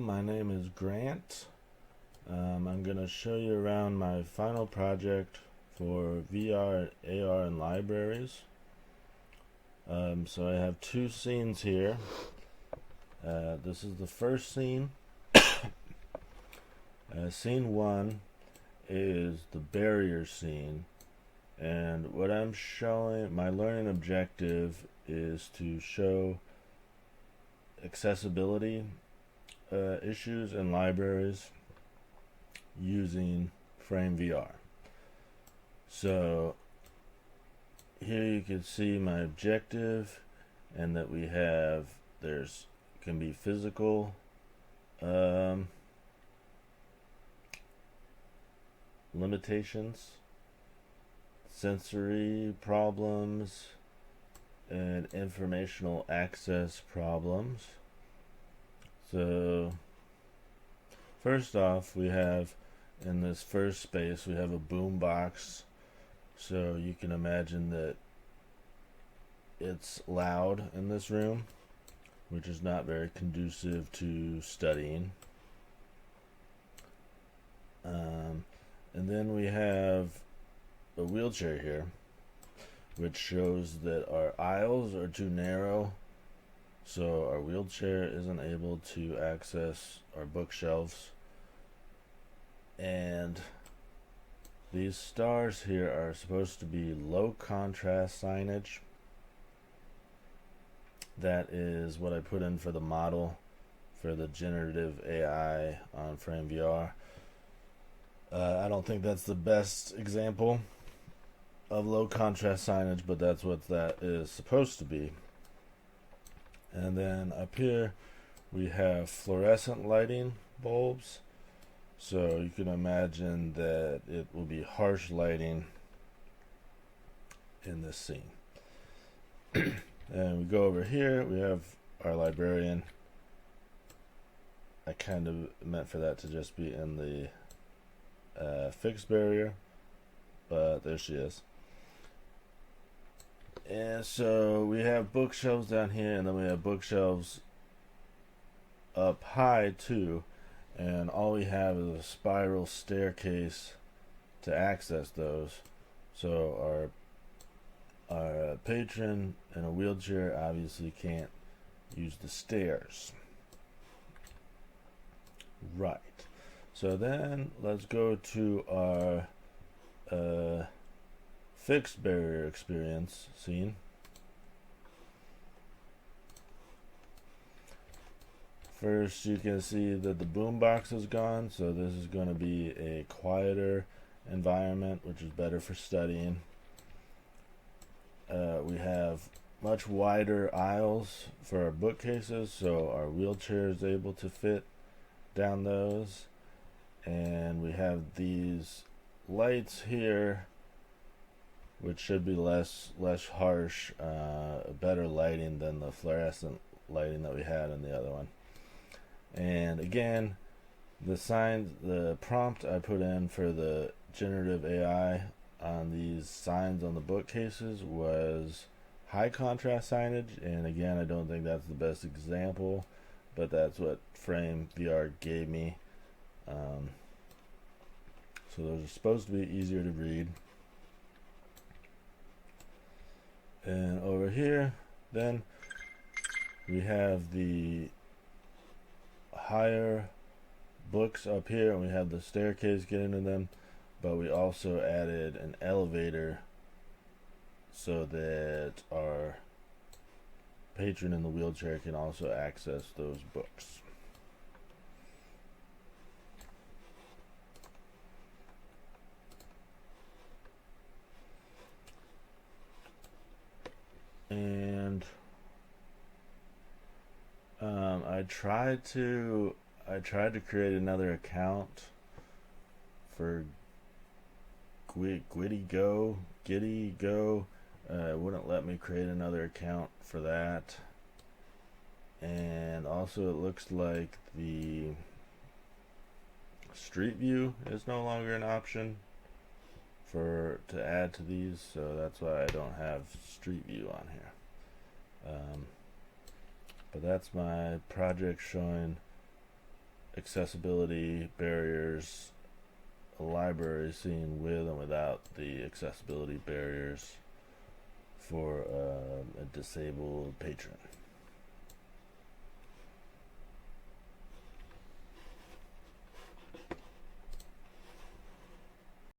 my name is Grant. I'm going to show you around my final project for VR, AR, and libraries. So I have two scenes here. This is the first scene. Scene 1 is the barrier scene, and what I'm showing, my learning objective is to show accessibility issues in libraries using Frame VR. So here you can see my objective, and that we have can be physical limitations, sensory problems, and informational access problems. So first off, we have in this first space we have a boom box, so you can imagine that it's loud in this room, which is not very conducive to studying. And then we have a wheelchair here, which shows that our aisles are too narrow, so our wheelchair isn't able to access our bookshelves. And these stars here are supposed to be low contrast signage. That is what I put in for the model for the generative AI on Frame VR. I don't think that's the best example of low contrast signage, but that's what that is supposed to be. And then up here we have fluorescent lighting bulbs, so you can imagine that it will be harsh lighting in this scene. And we go over here, we have our librarian. I kind of meant for that to just be in the fixed barrier, but there she is. And so we have bookshelves down here, and then we have bookshelves up high too, and all we have is a spiral staircase to access those. So our patron in a wheelchair obviously can't use the stairs. Right. So then let's go to our fixed barrier experience scene. First, you can see that the boombox is gone, so this is going to be a quieter environment, which is better for studying. We have much wider aisles for our bookcases, so our wheelchair is able to fit down those. And we have these lights here, which should be less harsh, better lighting than the fluorescent lighting that we had in the other one. And again, the prompt I put in for the generative AI on these signs on the bookcases was high contrast signage, and again, I don't think that's the best example, but that's what Frame VR gave me. So those are supposed to be easier to read. And over here, then we have the higher books up here, and we have the staircase getting to them, but we also added an elevator so that our patron in the wheelchair can also access those books. And I tried to create another account for Giddy Go. It wouldn't let me create another account for that. And also it looks like the Street View is no longer an option to add to these, so that's why I don't have Street View on here. But that's my project showing accessibility barriers, a library seen with and without the accessibility barriers for a disabled patron.